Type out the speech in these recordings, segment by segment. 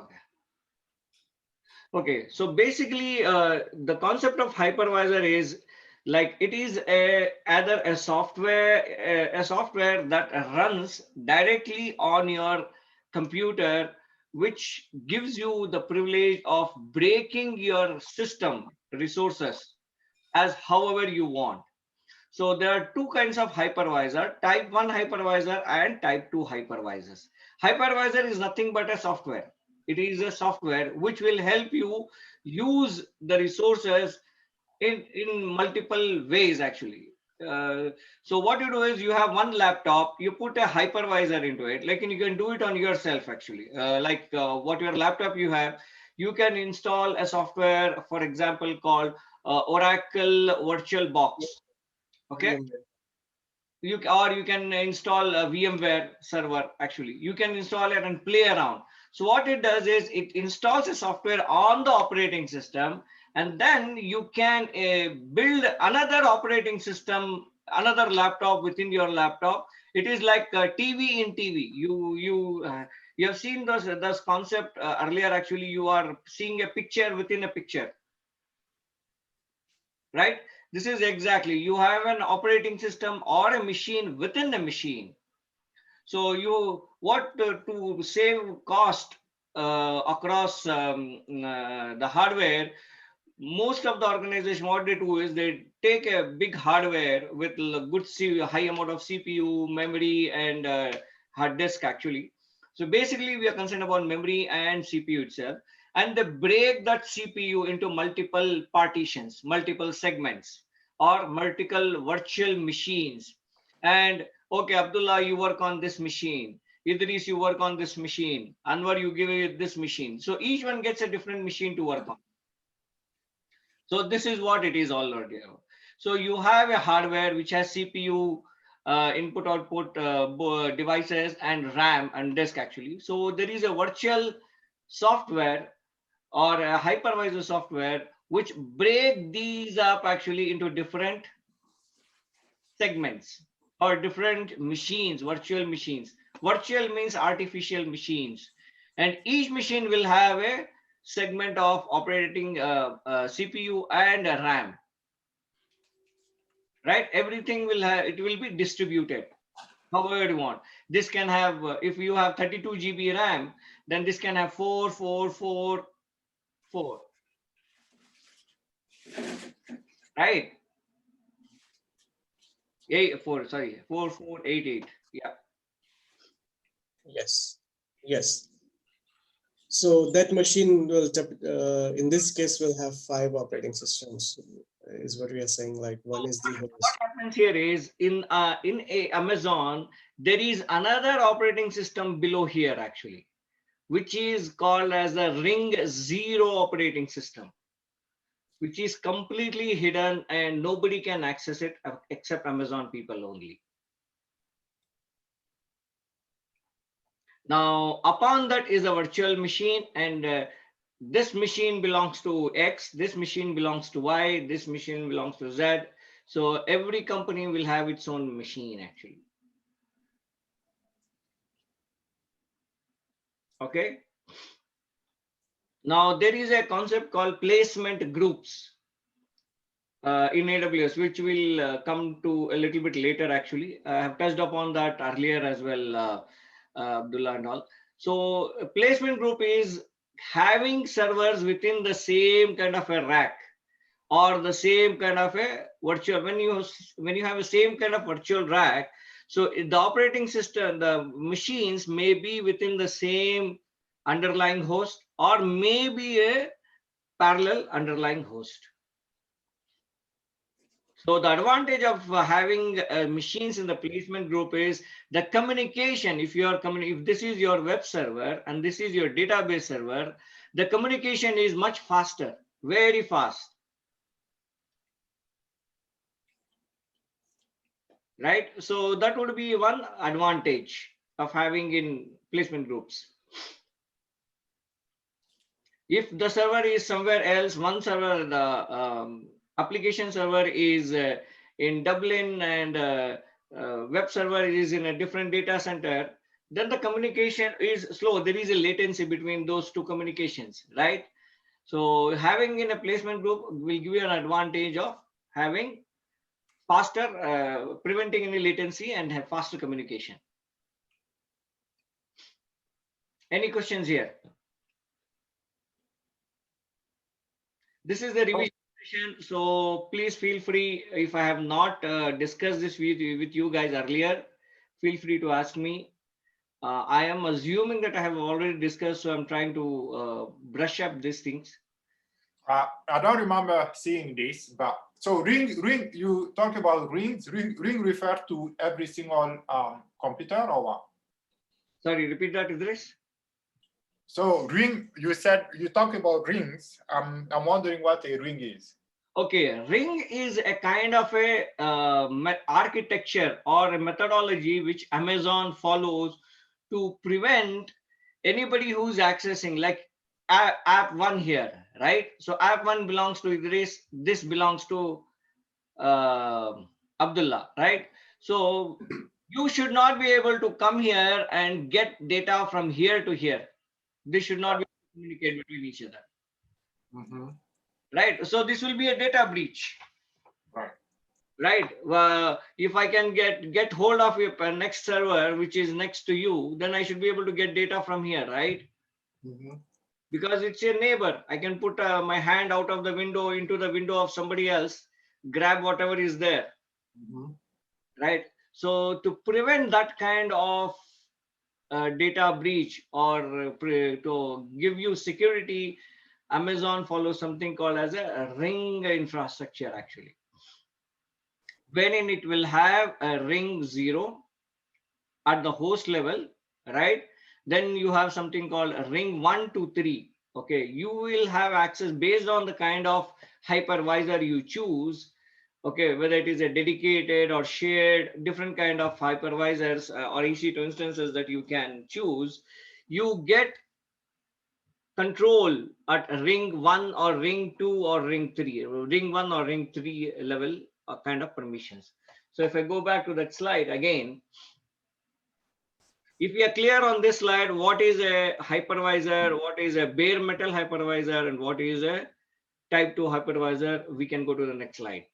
Okay. Okay, so basically, the concept of hypervisor is like it is either a software that runs directly on your computer, which gives you the privilege of breaking your system resources as however you want. So there are two kinds of hypervisor: type 1 hypervisor and type 2 hypervisors. Hypervisor is nothing but a software. It is a software which will help you use the resources in multiple ways actually. Uh, so what you do is you have one laptop, you put a hypervisor into it, like, and you can do it on yourself actually. What your laptop you have, you can install a software, for example, called Oracle VirtualBox. Okay, VMware. you can install a VMware server. Actually, you can install it and play around. So what it does is it installs a software on the operating system, and then you can build another operating system, another laptop within your laptop. It is like a TV in TV. You have seen those concept earlier. Actually, you are seeing a picture within a picture, right? This is exactly, you have an operating system or a machine within a machine. So you what to save cost across the hardware. Most of the organization, what they do is they take a big hardware with high amount of CPU, memory, and hard disk actually. So basically, we are concerned about memory and CPU itself, and they break that CPU into multiple partitions, multiple segments, or multiple virtual machines. And okay, Abdullah, you work on this machine. Idris, you work on this machine. Anwar, you give it this machine. So each one gets a different machine to work on. So this is what it is already. So you have a hardware which has CPU, input output devices, and RAM and disk actually. So there is a virtual software or a hypervisor software which break these up actually into different segments or different machines, virtual machines. Virtual means artificial machines, and each machine will have a segment of operating CPU and RAM, right? Everything will have, it will be distributed however you want. This can have, if you have 32 GB RAM, then this can have 4, 4, 4, 4, right? 4, sorry, 4488. Yeah. Yes. Yes. So that machine will, in this case, will have 5 operating systems, is what we are saying. Like So one is the what host. happens here is in a Amazon, there is another operating system below here actually, which is called as the Ring Zero operating system, which is completely hidden and nobody can access it except Amazon people only. Now, upon that is a virtual machine, and this machine belongs to X, this machine belongs to Y, this machine belongs to Z. So every company will have its own machine actually. Okay. Now there is a concept called placement groups in AWS, which will come to a little bit later actually. I have touched upon that earlier as well, Abdullah and all. So a placement group is having servers within the same kind of a rack or the same kind of a virtual, when you have the same kind of virtual rack, so the operating system, the machines may be within the same underlying host or maybe a parallel underlying host. So the advantage of having machines in the placement group is the communication. If this is your web server and this is your database server, the communication is much faster, very fast, right? So that would be one advantage of having in placement groups. If the server is somewhere else, one server, the application server is in Dublin, and web server is in a different data center, then the communication is slow. There is a latency between those two communications, right? So having in a placement group will give you an advantage of having faster, preventing any latency and have faster communication. Any questions here? This is the revision session, so please feel free. If I have not discussed this with you guys earlier, feel free to ask me. I am assuming that I have already discussed, so I'm trying to brush up these things. I don't remember seeing this, but so ring, you talk about rings, ring refer to every single computer or what? Sorry, repeat that, Idris. So ring, you said you talk about rings. I'm wondering what a ring is. Okay, ring is a kind of a architecture or a methodology which Amazon follows to prevent anybody who's accessing, like app one here, right? So app one belongs to Idris, this belongs to Abdullah, right? So you should not be able to come here and get data from here to here. This should not be communicate between each other. Mm-hmm. Right? So this will be a data breach. Right. Right. If I can get hold of your next server, which is next to you, then I should be able to get data from here, right? Mm-hmm. Because it's a neighbor. I can put my hand out of the window into the window of somebody else, grab whatever is there. Mm-hmm. Right. So to prevent that kind of data breach or to give you security, Amazon follows something called as a ring infrastructure actually. Wherein it will have a ring 0 at the host level, right? Then you have something called a ring 1 to 3. Okay, you will have access based on the kind of hypervisor you choose. Okay, whether it is a dedicated or shared, different kind of hypervisors or EC2 instances that you can choose. You get control at ring 1 or ring 2 or ring 3, ring 1 or ring 3 level kind of permissions. So if I go back to that slide again, if we are clear on this slide, what is a hypervisor, what is a bare metal hypervisor, and what is a type 2 hypervisor, we can go to the next slide.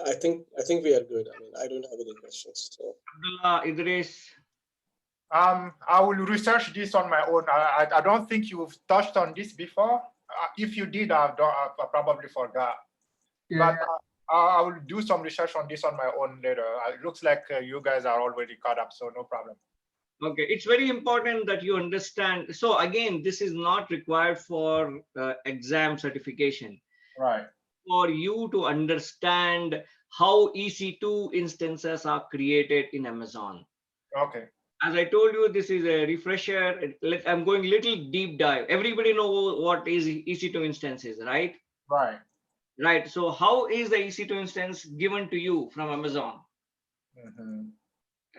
I think we are good. I mean, I don't have any questions. So. Abdullah, Idris. I will research this on my own. I don't think you've touched on this before. If you did, I probably forgot. Yeah. But I will do some research on this on my own later. It looks like you guys are already caught up, so no problem. Okay, it's very important that you understand. So again, this is not required for exam certification. Right. For you to understand how EC2 instances are created in Amazon. Okay. As I told you, this is a refresher. I'm going little deep dive. Everybody know what is EC2 instances, right? Right. Right. So how is the EC2 instance given to you from Amazon? Mm-hmm.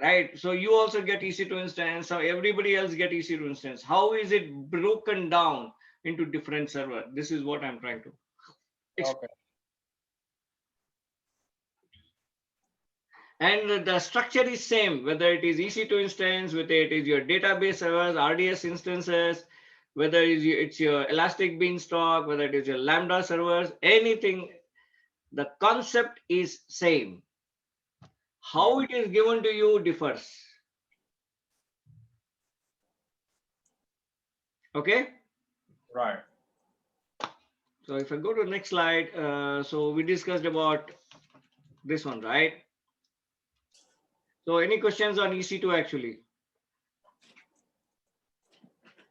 Right. So you also get EC2 instance. So everybody else get EC2 instance. How is it broken down into different server? This is what I'm trying to explain. Okay. And the structure is same, whether it is EC2 instance, whether it is your database servers, RDS instances, whether it's your Elastic Beanstalk, whether it is your Lambda servers, anything, the concept is same. How it is given to you differs. Okay? Right. So if I go to the next slide, so we discussed about this one, right? So any questions on EC2 actually?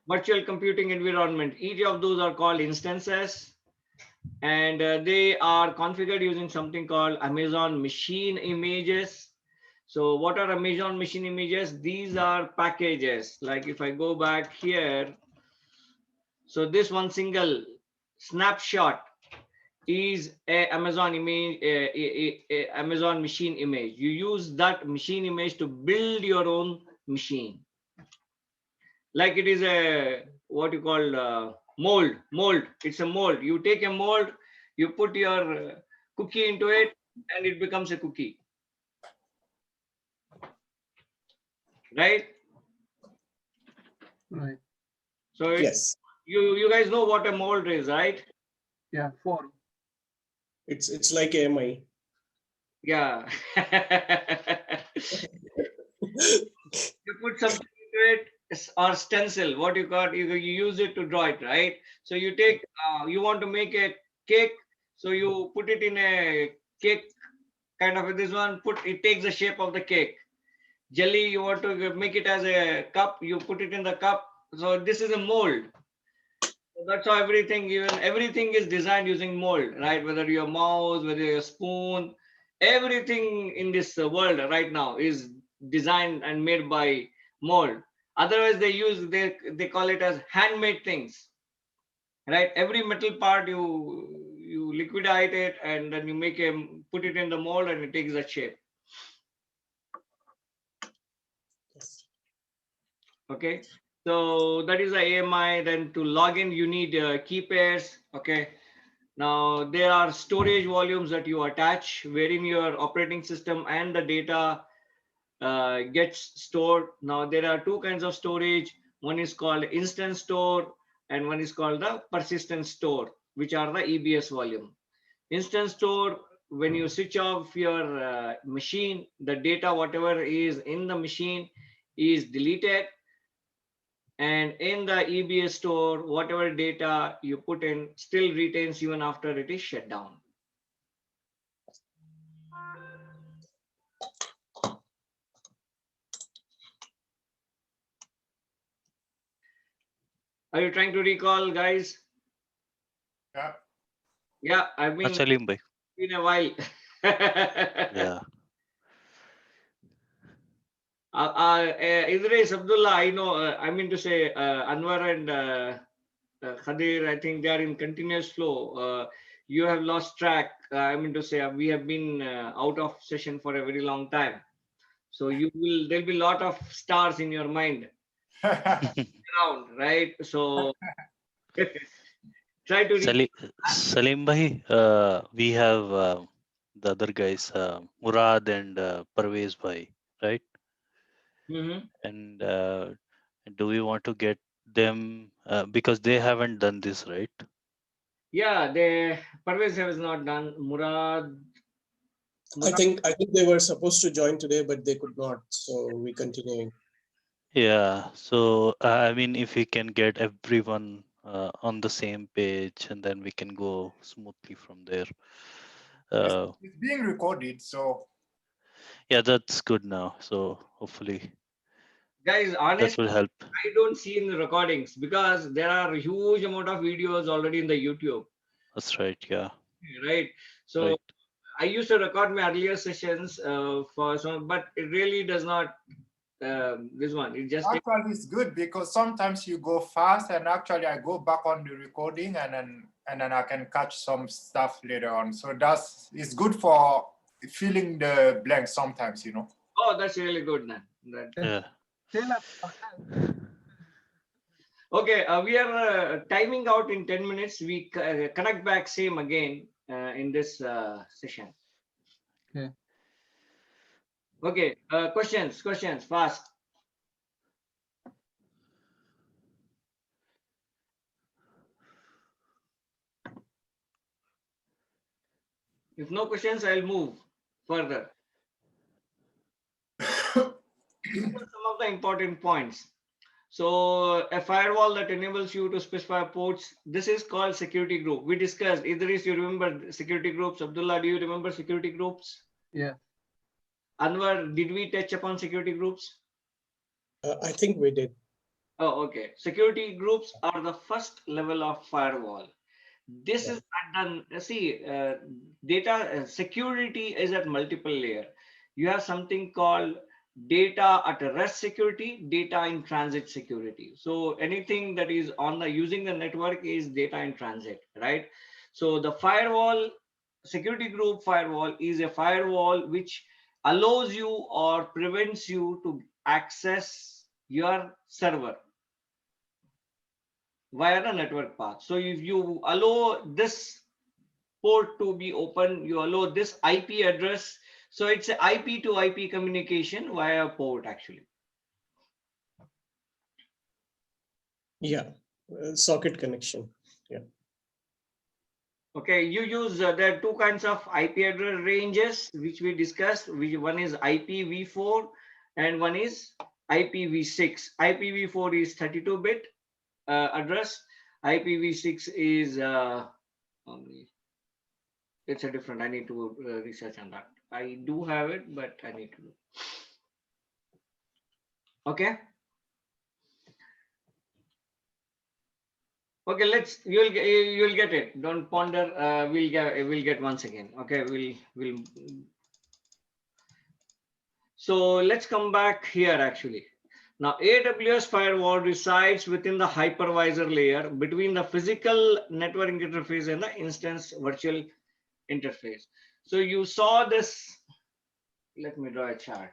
Virtual computing environment. Each of those are called instances. And they are configured using something called Amazon machine images. So what are Amazon machine images? These are packages. Like if I go back here, so this one single snapshot is a Amazon image, Amazon machine image. You use that machine image to build your own machine. Like it is a what you call mold. It's a mold. You take a mold, you put your cookie into it, and it becomes a cookie. right? Right. So Yes, you guys know what a mold is, right? Yeah. 4. it's like AMI. Yeah. You put something into it or stencil, what you got, you use it to draw it, right? So you take, you want to make a cake, so you put it in a cake kind of this one, it takes the shape of the cake. Jelly, you want to make it as a cup, you put it in the cup. So this is a mold. So that's how everything is designed using mold, right? Whether your mouse, whether your spoon, everything in this world right now is designed and made by mold. Otherwise, they call it as handmade things, right? Every metal part you liquidate it and then you put it in the mold and it takes that shape. Yes. Okay, so that is the AMI. Then to log in, you need key pairs. Okay, now there are storage volumes that you attach wherein your operating system and the data gets stored. Now there are two kinds of storage. One is called instant store and one is called the persistent store, which are the EBS volume. Instant store, when you switch off your machine, the data, whatever is in the machine is deleted, and in the EBS store, whatever data you put in still retains even after it is shut down. Are you trying to recall, guys? Yeah. Yeah, I've been Salim bhai. in a while. Yeah. Idris, Abdullah, I know, I mean to say, Anwar and Khadir, I think they are in continuous flow. You have lost track. I mean to say, we have been out of session for a very long time. So there'll be a lot of stars in your mind around, right? So try to reach. Salim bhai, we have the other guys, Murad and Parvez bhai, right? Mhm. And do we want to get them because they haven't done this, right? Yeah, Parvez has not done. I Murad, think they were supposed to join today, but they could not. So we continuing. Yeah. So I mean, if we can get everyone on the same page, and then we can go smoothly from there. It's being recorded, so Yeah, that's good now. So hopefully guys, that honestly, will help. I don't see in the recordings because there are a huge amount of videos already in the YouTube, That's right. Yeah. right? So Right. I used to record my earlier sessions for some, but it really does not. This one, it just takes. actually it's good because sometimes you go fast and actually I go back on the recording and then I can catch some stuff later on. So it's good for filling the blanks sometimes, you know. Oh, that's really good then. Yeah. Tell us. Okay, we are timing out in 10 minutes. We connect back same again in this session. Okay. Okay, questions, fast. If no questions, I'll move further. These are some of the important points. So a firewall that enables you to specify ports, this is called security group. We discussed, Idris, you remember security groups? Abdullah, do you remember security groups? Yeah. Anwar, did we touch upon security groups? I think we did. Oh, okay. Security groups are the first level of firewall. This is done. See, data security is at multiple layer. You have something called data at rest security, data in transit security. So anything that is on the using the network is data in transit, right? So the firewall, security group firewall is a firewall which allows you or prevents you to access your server via the network path. So if you allow this port to be open, you allow this IP address. So it's an IP to IP communication via port actually. Yeah, socket connection. Yeah. Okay, you use there are two kinds of IP address ranges which we discussed. One is IPv4 and one is IPv6. IPv4 is 32-bit address. IPv6 is it's a different. I need to research on that. I do have it, but I need to do. Okay. Okay, you'll get it. Don't ponder. We'll get once again. Okay, we'll. So let's come back here actually. Now AWS firewall resides within the hypervisor layer between the physical network interface and the instance virtual interface. So you saw this. Let me draw a chart.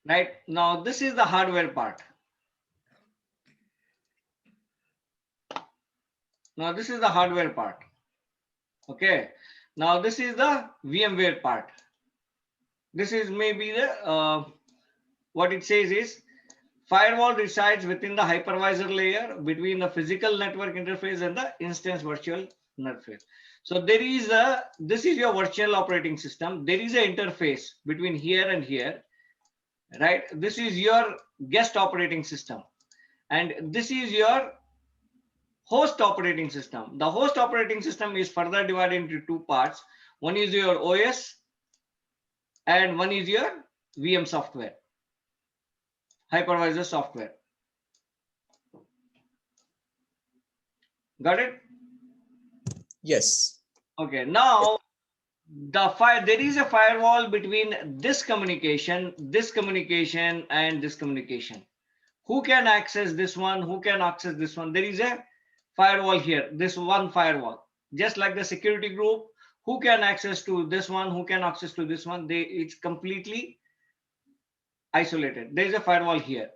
Right now, this is the hardware part. Now this is the hardware part. Okay. Now this is the VMware part. This is maybe the what it says is firewall resides within the hypervisor layer between the physical network interface and the instance virtual interface. So there is this is your virtual operating system. There is an interface between here and here, right? This is your guest operating system. And this is your host operating system. The host operating system is further divided into two parts. One is your OS and one is your VM software, hypervisor software. Got it? Yes. Okay. Now there is a firewall between this communication, and this communication. Who can access this one? Who can access this one? There is a firewall here, this one firewall. Just like the security group, who can access to this one? Who can access to this one? It's completely isolated. There is a firewall here.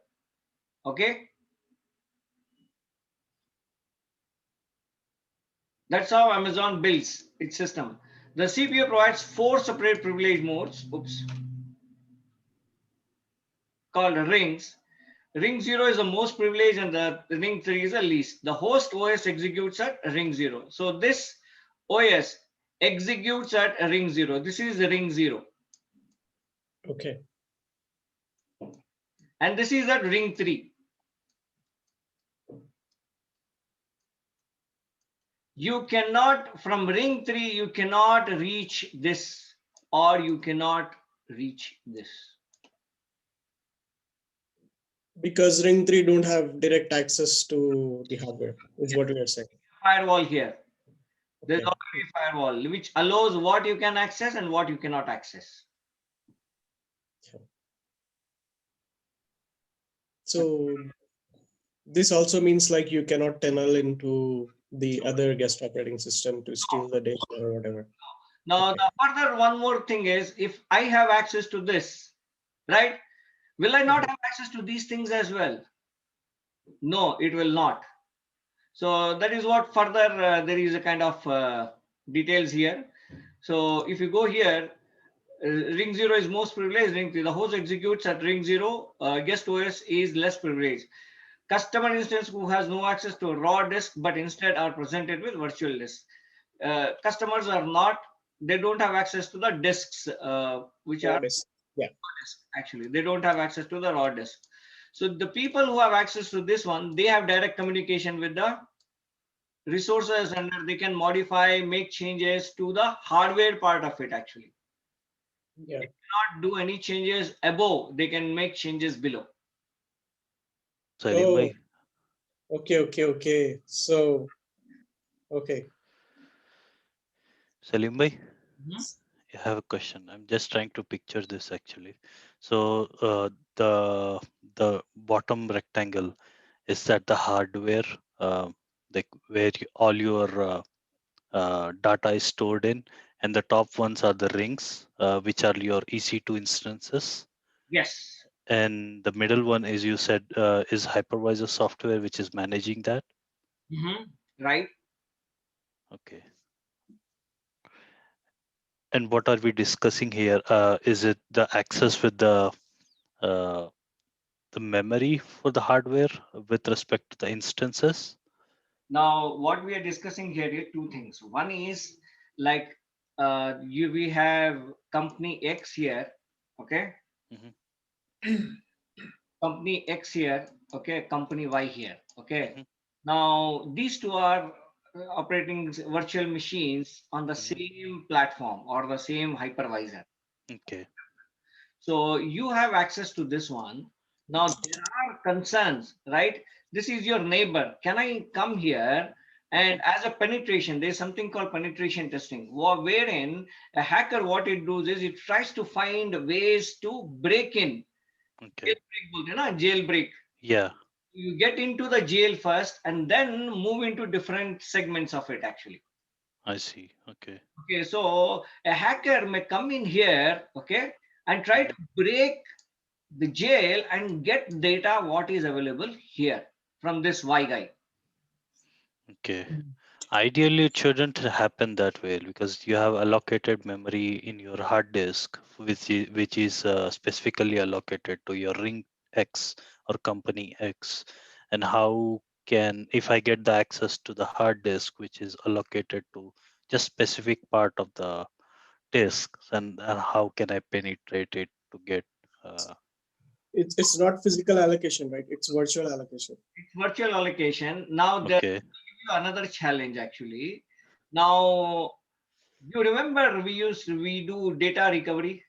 Okay. That's how Amazon builds its system. The CPU provides 4 separate privilege modes. Oops. Called rings. Ring 0 is the most privileged and the ring 3 is the least. The host OS executes at ring 0. So this OS executes at ring 0. This is ring 0. Okay. And this is at ring 3. You cannot, from ring 3, you cannot reach this or you cannot reach this. Because ring 3 don't have direct access to the hardware, is what we are saying. Firewall here. There's Okay. already a firewall which allows what you can access and what you cannot access. So this also means like you cannot tunnel into the other guest operating system to steal the data or whatever. Now, Okay. the further one more thing is, if I have access to this, right? Will I not have access to these things as well? No, it will not. So that is what further there is a kind of details here. So if you go here, ring 0 is most privileged. Ring 3, the host executes at ring 0. Guest OS is less privileged. Customer instance who has no access to raw disk, but instead are presented with virtual disk. Customers are not, they don't have access to the disks, which Raw are disk. Yeah. actually, they don't have access to the raw disk. So the people who have access to this one, they have direct communication with the resources and they can modify, make changes to the hardware part of it actually. Yeah. They cannot do any changes above, they can make changes below. Salim Oh, bhai, okay. So, okay. Salim bhai, Mhm. I have a question. I'm just trying to picture this actually. So the bottom rectangle, is that the hardware, like where all your data is stored in, and the top ones are the rings, which are your EC2 instances. Yes. And the middle one, as you said, is hypervisor software, which is managing that. Right. Okay. And what are we discussing here? Is it the access with uh, the memory for the hardware with respect to the instances? Now, what we are discussing here is two things. One is like we have company X here, okay? Company X here, okay? Company Y here, okay? Mhm. Now, these two are operating virtual machines on the same platform or the same hypervisor. Okay. So you have access to this one. Now there are concerns, right? This is your neighbor. Can I come here and as a penetration, there's something called penetration testing, wherein a hacker, what it does is it tries to find ways to break in. Okay. Jailbreak. Yeah, You get into the jail first and then move into different segments of it actually. I see. Okay. Okay, so a hacker may come in here, okay, and try to break the jail and get data what is available here from this Y guy. Okay. Ideally, it shouldn't happen that way because you have allocated memory in your hard disk, which is specifically allocated to your ring X or company X. And how can, if I get the access to the hard disk, which is allocated to just specific part of the disk, and how can I penetrate it to get? Uh, It's not physical allocation, right? It's virtual allocation. It's virtual allocation. Now there okay. is another challenge actually. Now you remember we do data recovery.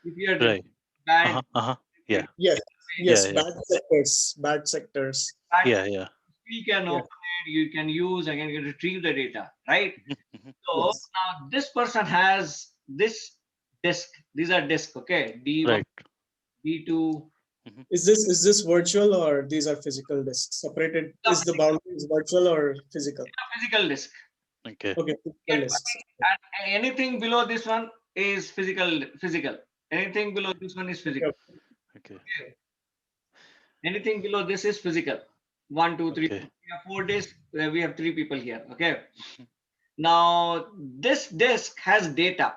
If you are Right. bad, Yeah. Yes, Yeah. yes, Yeah. bad sectors. bad, Yeah. Yeah. you can Yeah. open it, you can use and you can retrieve the data, right? Mhm, mhm. So Yes. now this person has this disk. These are disk, okay? D1, Right. D2. Mhm. Is this virtual or these are physical disks? Separated is the boundaries virtual or physical? Physical disk. Okay. Okay, physical disks. And anything below this one is physical. Anything below this one is physical. Okay. Okay. Anything below this is physical. One, two, three. Okay. We have 4 disks. We have 3 people here. Okay. Mhm. Now this disk has data.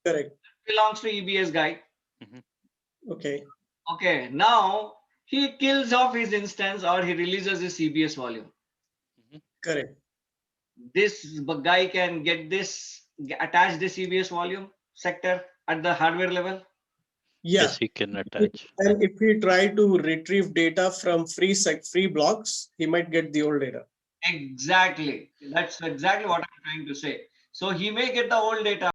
Correct. Belongs to EBS guy. Mhm. Okay. Okay. Now he kills off his instance or he releases his EBS volume. Mhm. Correct. This guy can get this, attach this EBS volume sector at the hardware level. Yeah. Yes, he can attach. And if we try to retrieve data from free blocks, he might get the old data. Exactly. That's exactly what I'm trying to say. So he may get the old data.